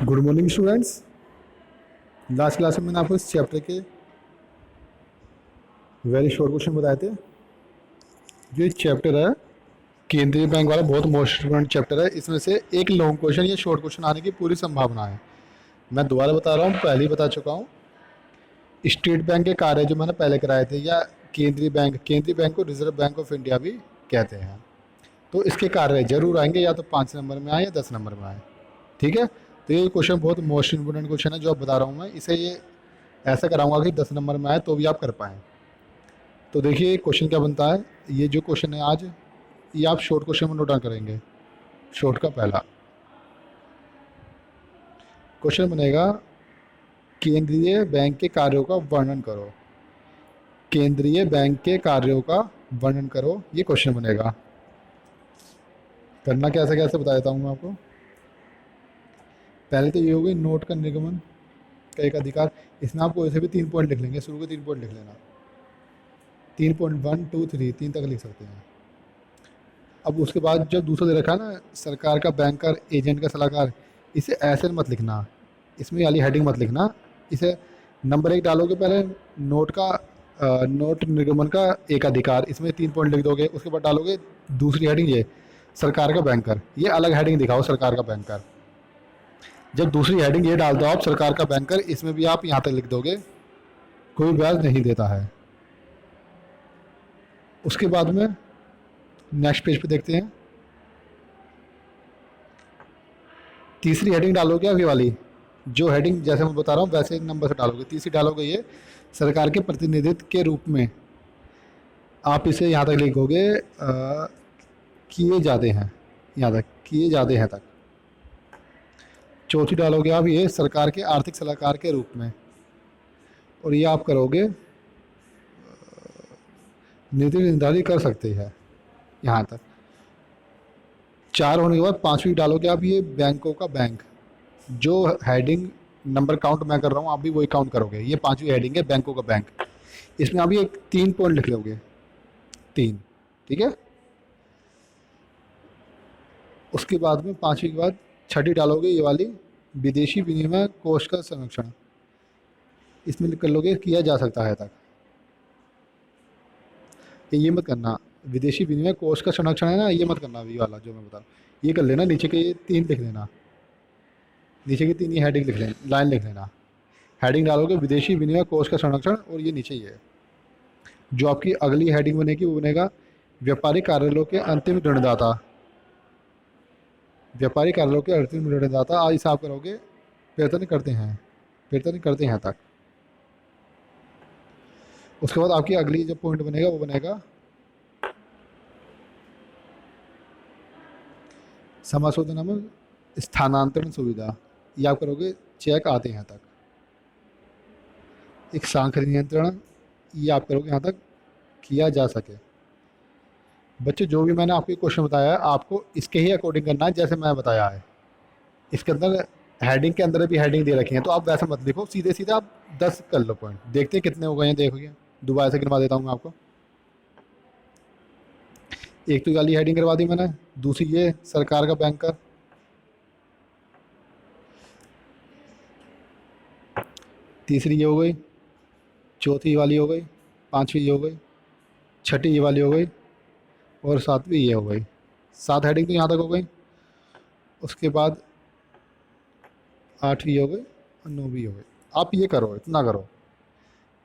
Good morning students. Last class में मैंने आपको इस चैप्टर के वेरी शॉर्ट क्वेश्चन बताए थे। जो ये चैप्टर है केंद्रीय बैंक वाला बहुत मोस्ट इम्पोर्टेंट चैप्टर है। इसमें से एक लॉन्ग क्वेश्चन या शॉर्ट क्वेश्चन आने की पूरी संभावना है। मैं दोबारा बता रहा हूँ, पहले ही बता चुका हूँ। स्टेट बैंक के कार्य जो मैंने पहले कराए थे, या केंद्रीय बैंक को रिजर्व बैंक ऑफ इंडिया भी कहते हैं। तो इसके कार्य जरूर आएंगे, या तो 5 नंबर में आए या 10 नंबर में आए। ठीक है, तो ये क्वेश्चन बहुत मोस्ट इंपोर्टेंट क्वेश्चन है जो अब बता रहा हूँ मैं। इसे ये ऐसा कराऊंगा कि 10 नंबर में आए तो भी आप कर पाएँ। तो देखिए क्वेश्चन क्या बनता है। ये जो क्वेश्चन है आज, ये आप शॉर्ट क्वेश्चन में नोट डाउन करेंगे। शॉर्ट का पहला क्वेश्चन बनेगा, केंद्रीय बैंक के कार्यों का वर्णन करो। केंद्रीय बैंक के कार्यों का वर्णन करो, ये क्वेश्चन बनेगा। करना कैसे कैसे बता देता हूँ मैं आपको। पहले तो ये हो गई नोट का निर्गमन का एक अधिकार। इसमें आप कोई से भी 3 पॉइंट लिख लेंगे, शुरू के 3 पॉइंट लिख लेना। 3.1 2 3 3 तक लिख सकते हैं। अब उसके बाद जब दूसरा दे रखा है ना, सरकार का बैंकर, एजेंट का सलाहकार, इसे ऐसे मत लिखना, इसमें वाली हेडिंग मत लिखना। इसे नंबर 1 डालोगे पहले, नोट निर्गमन का एक अधिकार, इसमें 3 पॉइंट लिख दोगे। उसके बाद डालोगे दूसरी हेडिंग, ये सरकार का बैंकर, ये अलग हेडिंग दिखाओ, सरकार का बैंकर। जब दूसरी हेडिंग ये डाल दो आप, सरकार का बैंकर, इसमें भी आप यहाँ तक लिख दोगे, कोई ब्याज नहीं देता है। उसके बाद में नेक्स्ट पेज पे देखते हैं। तीसरी हेडिंग डालोगे अभी वाली, जो हेडिंग जैसे मैं बता रहा हूँ वैसे एक नंबर से डालोगे। तीसरी डालोगे ये सरकार के प्रतिनिधित्व के रूप में, आप इसे यहाँ तक लिखोगे किए जाते हैं, यहाँ तक किए जाते हैं तक। चौथी डालोगे आप ये सरकार के आर्थिक सलाहकार के रूप में, और ये आप करोगे नीति निर्धारित कर सकते हैं, यहाँ तक। 4 होने के बाद 5वीं डालोगे आप ये बैंकों का बैंक। जो हेडिंग नंबर काउंट मैं कर रहा हूँ, आप भी वही काउंट करोगे। ये 5वीं हेडिंग है बैंकों का बैंक। इसमें आप ये 3 पॉइंट लिख लोगे, 3। ठीक है, उसके बाद में 5वीं के बाद 6ठी डालोगे ये वाली, विदेशी विनिमय कोष का संरक्षण। इसमें लिख कर लोगे किया जा सकता है तक। ये मत करना, विदेशी विनिमय कोष का संरक्षण है ना, ये मत करना अभी वाला जो मैं बता रहा हूँ। ये कर लेना, नीचे के ये 3 लिख लेना, नीचे की 3 ही हेडिंग लिख लेना, लाइन लिख लेना। हेडिंग डालोगे विदेशी विनिमय कोष का संरक्षण, और ये नीचे ही है। जो आपकी अगली हेडिंग बनेगी वो बनेगा व्यापारिक कार्यालयों के अंतिम ऋणदाता। व्यापारिक कार्यालयों के अंतिम ऋणदाता आज हिसाब करोगे प्रयत्न करते हैं तक। उसके बाद आपकी अगली जो पॉइंट बनेगा वो बनेगा समाशोधन नामक स्थानांतरण सुविधा। ये आप करोगे चेक आते हैं तक। एक सांख्य नियंत्रण, ये आप करोगे यहाँ तक किया जा सके। बच्चे जो भी मैंने आपको क्वेश्चन बताया है, आपको इसके ही अकॉर्डिंग करना है जैसे मैं बताया है। इसके अंदर हेडिंग के अंदर भी हेडिंग दे रखी है, तो आप वैसे मत लिखो, सीधे सीधे आप 10 कर लो पॉइंट। देखते हैं कितने हो गए हैं, देखोगे। दोबारा से गिनवा देता हूँ मैं आपको। एक तो वाली हेडिंग करवा दी मैंने, दूसरी ये सरकार का बैंकर, तीसरी ये हो गई, चौथी वाली हो गई, 5वीं ये हो गई, 6ठी ये वाली हो गई, और 7वीं ये हो गई। 7 हेडिंग तो यहाँ तक हो गई। उसके बाद 8वीं हो गई और 9वीं हो गई। आप ये करो, इतना करो,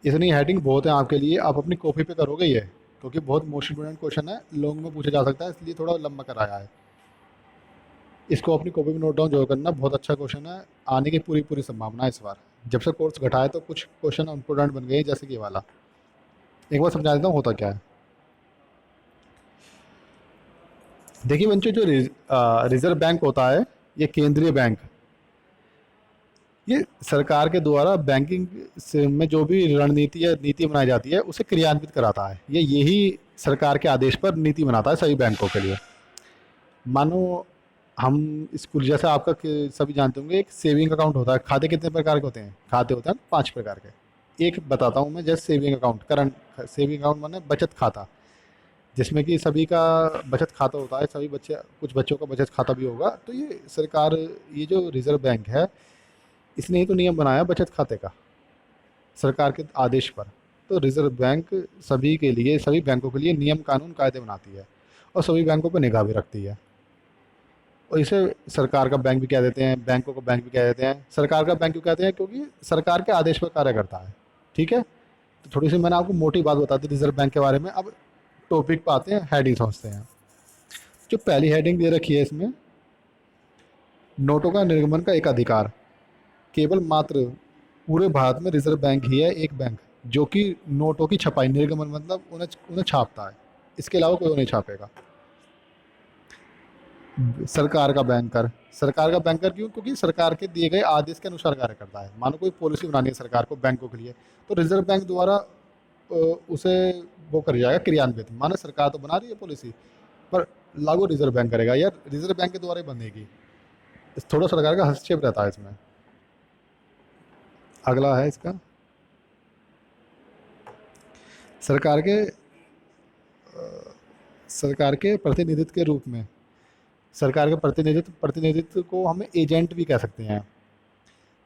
इतनी हेडिंग बहुत है आपके लिए। आप अपनी कॉपी पे करोगे ये, क्योंकि बहुत मोस्ट इंपोर्टेंट क्वेश्चन है, लॉन्ग में पूछा जा सकता है, इसलिए थोड़ा लंबा कराया है। इसको अपनी कॉपी में नोट डाउन जरूर करना, बहुत अच्छा क्वेश्चन है, आने की पूरी पूरी संभावना है इस बार। जब से कोर्स घटा है तो कुछ क्वेश्चन इंपोर्टेंट बन गए, जैसे कि ये वाला। एक बार समझा देता हूँ होता क्या है। देखिए बच्चों, जो रिजर्व बैंक होता है, ये केंद्रीय बैंक, ये सरकार के द्वारा बैंकिंग से में जो भी रणनीति या नीति बनाई जाती है उसे क्रियान्वित कराता है। ये यही सरकार के आदेश पर नीति बनाता है सभी बैंकों के लिए। मानो हम स्कूल, जैसा आपका सभी जानते होंगे, एक सेविंग अकाउंट होता है। खाते कितने प्रकार के होते हैं? खाते होते हैं 5 प्रकार के। एक बताता हूँ मैं, जैसे saving account, current saving account माने बचत खाता। जिसमें कि सभी का बचत खाता होता है, सभी बच्चे, कुछ बच्चों का बचत खाता भी होगा। तो ये सरकार, ये जो रिजर्व बैंक है, इसने ही तो नियम बनाया बचत खाते का, सरकार के आदेश पर। तो रिजर्व बैंक सभी के लिए, सभी बैंकों के लिए नियम कानून कायदे बनाती है और सभी बैंकों पर निगाह भी रखती है। और इसे सरकार का बैंक भी कह देते हैं, बैंकों को बैंक भी कह देते हैं। सरकार का बैंक क्यों कहते हैं? क्योंकि सरकार के आदेश पर कार्य करता है। ठीक है, तो थोड़ी सी मैंने आपको मोटी बात बता दी रिजर्व बैंक के बारे में। अब टॉपिक पे आते हैं, हेडिंग समझते हैं। जो पहली हेडिंग दे रखी है इसमें, नोटों का निर्गमन का एक अधिकार। केवल मात्र पूरे भारत में रिजर्व बैंक ही है एक बैंक जो कि नोटों की छपाई, निर्गमन मतलब उन्हें उन्हें छापता है। इसके अलावा कोई नहीं छापेगा। सरकार का बैंकर, सरकार का बैंकर क्यों? क्योंकि सरकार के दिए गए आदेश के अनुसार कार्य करता है। मानो कोई पॉलिसी बनानी है सरकार को बैंकों के लिए, तो रिजर्व बैंक द्वारा उसे वो कर जाएगा क्रियान्वित। मानो सरकार तो बना रही है पॉलिसी, पर लागू रिजर्व बैंक करेगा, या रिजर्व बैंक के द्वारा ही बनेगी। थोड़ा सरकार का हस्तक्षेप रहता है इसमें। अगला है इसका, सरकार के सरकार के प्रतिनिधित्व के रूप में। सरकार के प्रतिनिधित्व को हम एजेंट भी कह सकते हैं।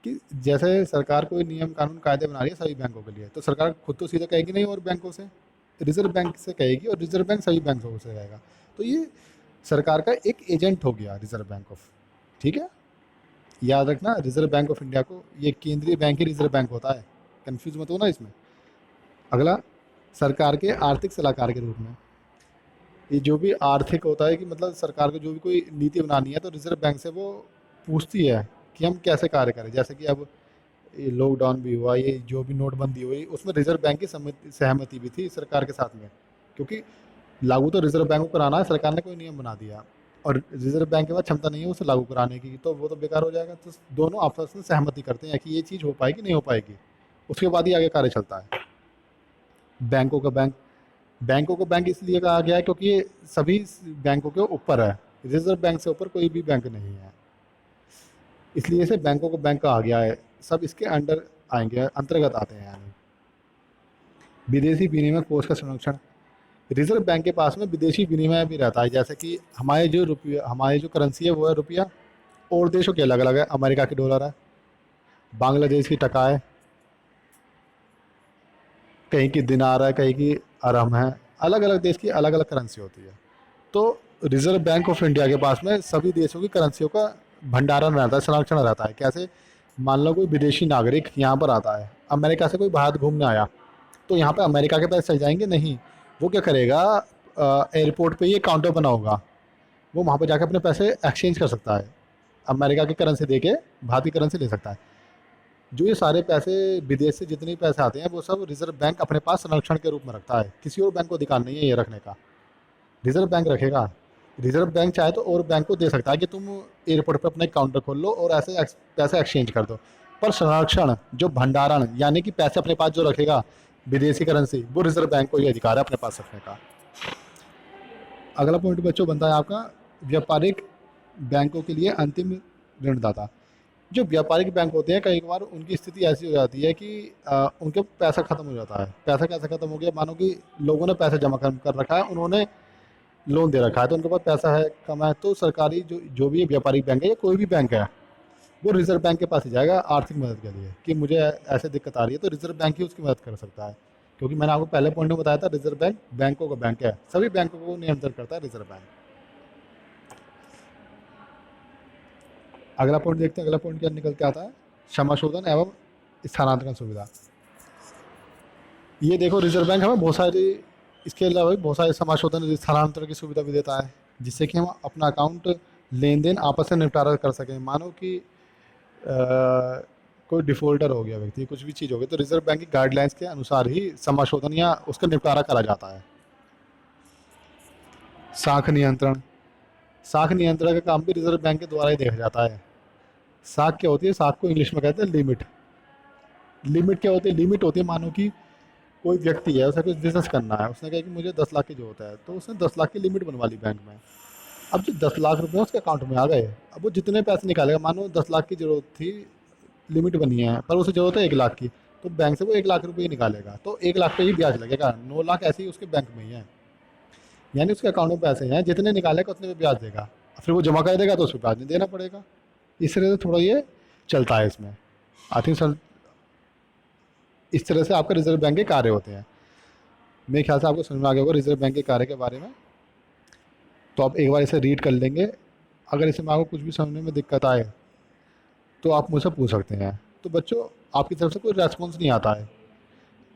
कि जैसे सरकार कोई नियम कानून कायदे बना रही है सभी बैंकों के लिए, तो सरकार खुद तो सीधा कहेगी नहीं और बैंकों से, रिजर्व बैंक से कहेगी, और रिजर्व बैंक सभी बैंकों से कहेगा। तो ये सरकार का एक एजेंट हो गया रिजर्व बैंक ऑफ। ठीक है, याद रखना, रिजर्व बैंक ऑफ इंडिया को ये केंद्रीय बैंक ही रिजर्व बैंक होता है, कंफ्यूज मत होना इसमें। अगला, सरकार के आर्थिक सलाहकार के रूप में। ये जो भी आर्थिक होता है, कि मतलब सरकार को जो भी कोई नीति बनानी है तो रिजर्व बैंक से वो पूछती है कि हम कैसे कार्य करें। जैसे कि अब ये लॉकडाउन भी हुआ, ये जो भी नोटबंदी हुई, उसमें रिजर्व बैंक की सहमति भी थी सरकार के साथ में, क्योंकि लागू तो रिजर्व बैंक को कराना है। सरकार ने कोई नियम बना दिया और रिजर्व बैंक के पास क्षमता नहीं है उसे लागू कराने की, तो वो तो बेकार हो जाएगा। तो दोनों आपस में सहमति करते हैं कि ये चीज़ हो पाएगी नहीं हो पाएगी, उसके बाद ही आगे कार्य चलता है। बैंकों का बैंक, बैंकों को बैंक इसलिए कहा गया है क्योंकि ये सभी बैंकों के ऊपर है। रिजर्व बैंक से ऊपर कोई भी बैंक नहीं है, इसलिए इसे बैंकों को बैंक कहा गया है। सब इसके अंडर आएंगे, अंतर्गत आते हैं। यानी विदेशी विनिमय कोष का संरक्षण। रिजर्व बैंक के पास में विदेशी विनिमय भी रहता है। जैसे कि हमारे जो रुपया, हमारी जो करेंसी है वो है रुपया, और देशों की अलग अलग है। अमेरिका की डॉलर है, बांग्लादेश की टका है, कहीं की दिनार है, कहीं की अरहम है। अलग अलग देश की अलग अलग करेंसी होती है। तो रिजर्व बैंक ऑफ इंडिया के पास में सभी देशों की करेंसियों का भंडारण रहता है, संरक्षण रहता है। कैसे? मान लो कोई विदेशी नागरिक यहाँ पर आता है, अमेरिका से कोई बाहर घूमने आया, तो यहाँ पे अमेरिका के पैसे चल जाएंगे? नहीं। वो क्या करेगा, एयरपोर्ट पे ये काउंटर बना होगा, वो वहाँ पर जाकर अपने पैसे एक्सचेंज कर सकता है, अमेरिका की करेंसी दे के भारतीय करेंसी ले सकता है। जो ये सारे पैसे, विदेश से जितने भी पैसे आते हैं, वो सब रिजर्व बैंक अपने पास संरक्षण के रूप में रखता है। किसी और बैंक को अधिकार नहीं है ये रखने का, रिजर्व बैंक रखेगा। रिजर्व बैंक चाहे तो और बैंक को दे सकता है कि तुम एयरपोर्ट पर अपना एक काउंटर खोल लो और ऐसे पैसे एक्सचेंज कर दो। पर संरक्षण, जो भंडारण, यानी कि पैसे अपने पास जो रखेगा विदेशी करेंसी, वो रिजर्व बैंक को ही अधिकार है अपने पास रखने का। अगला पॉइंट बच्चों बनता है आपका, व्यापारिक बैंकों के लिए अंतिम ऋणदाता। जो व्यापारिक बैंक होते हैं, कई बार उनकी स्थिति ऐसी हो जाती है कि उनके पैसा खत्म हो जाता है। पैसा कैसे खत्म हो गया? मानो कि लोगों ने पैसा जमा कर रखा है, उन्होंने लोन दे रखा है, तो उनके पास पैसा है, कम है, तो सरकारी जो भी व्यापारिक बैंक है या कोई भी बैंक है, वो रिजर्व बैंक के पास ही जाएगा आर्थिक मदद के लिए कि मुझे ऐसे दिक्कत आ रही है, तो रिजर्व बैंक ही उसकी मदद कर सकता है। क्योंकि मैंने आपको पहले पॉइंट में बताया था, रिजर्व बैंक बैंकों का बैंक है, सभी बैंकों को नियंत्रण करता है रिजर्व बैंक। अगला पॉइंट देखते हैं, अगला पॉइंट क्या निकल के आता है, समाशोधन एवं स्थानांतरण सुविधा। ये देखो, रिजर्व बैंक हमें बहुत सारी, इसके अलावा भी बहुत सारे समाशोधन स्थानांतरण की सुविधा भी देता है, जिससे कि हम अपना अकाउंट लेन देन आपस में निपटारा कर सकें। मानो कि कोई डिफॉल्टर हो गया व्यक्ति, कुछ भी चीज़ हो गई, तो रिजर्व बैंक की गाइडलाइंस के अनुसार ही समाशोधन या उसका निपटारा करा जाता है। साख नियंत्रण, साख नियंत्रण का काम भी रिजर्व बैंक के द्वारा ही देखा जाता है। साख क्या होती है? साख को इंग्लिश में कहते हैं लिमिट। लिमिट क्या होती है? लिमिट होती है, मानो कि कोई व्यक्ति है, उसे कुछ बिजनेस करना है, उसने कहा कि मुझे 10 लाख की जरूरत है, तो उसने 10 लाख की लिमिट बनवा ली बैंक में। अब जो 10 लाख रुपए उसके अकाउंट में आ गए, अब वो जितने पैसे निकालेगा, मानो 10 लाख की जरूरत थी, लिमिट बनी है, पर उसे जरूरत है 1 लाख की, तो बैंक से वो 1 लाख रुपये ही निकालेगा, तो 1 लाख पे ही ब्याज लगेगा। 9 लाख ऐसे ही उसके बैंक में ही है। यानी उसके अकाउंट में पैसे हैं, जितने निकालेगा उतने पे ब्याज देगा, फिर वो जमा कर देगा तो उस पर ब्याज नहीं देना पड़ेगा। इस तरह से थोड़ा ये चलता है इसमें। आई थिंक सर इस तरह से आपका रिजर्व बैंक के कार्य होते हैं। मेरे ख्याल से आपको समझ में आ गया होगा रिजर्व बैंक के कार्य के बारे में। तो आप एक बार इसे रीड कर लेंगे। अगर इसमें आपको कुछ भी समझने में दिक्कत आए तो आप मुझसे पूछ सकते हैं। तो बच्चों, आपकी तरफ से कोई रेस्पॉन्स नहीं आता है।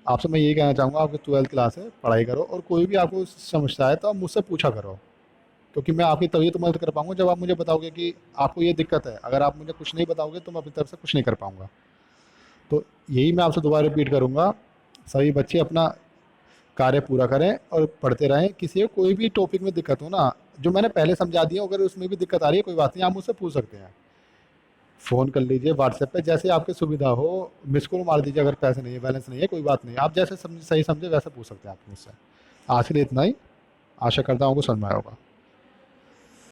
आपसे मैं यही कहना चाहूँगा, आपकी 12th क्लास है, पढ़ाई करो, और कोई भी आपको समस्या है तो आप मुझसे पूछा करो, क्योंकि मैं आपकी तभी तो मदद कर पाऊँगा जब आप मुझे बताओगे कि आपको ये दिक्कत है। अगर आप मुझे कुछ नहीं बताओगे तो मैं अपनी तरफ से कुछ नहीं कर पाऊँगा। तो यही मैं आपसे दोबारा रिपीट करूँगा, सभी बच्चे अपना कार्य पूरा करें और पढ़ते रहें। किसी को कोई भी टॉपिक में दिक्कत हो ना, जो मैंने पहले समझा दिया, अगर उसमें भी दिक्कत आ रही है कोई बात नहीं, आप मुझसे पूछ सकते हैं। फ़ोन कर लीजिए, व्हाट्सएप पे, जैसे आपकी सुविधा हो। मिस कॉल मार दीजिए, अगर पैसे नहीं है, बैलेंस नहीं है, कोई बात नहीं, आप जैसे समझ सही समझे वैसे पूछ सकते हैं आप मुझसे। आज के लिए इतना ही। आशा करता हूँ आपको समझ में आया होगा।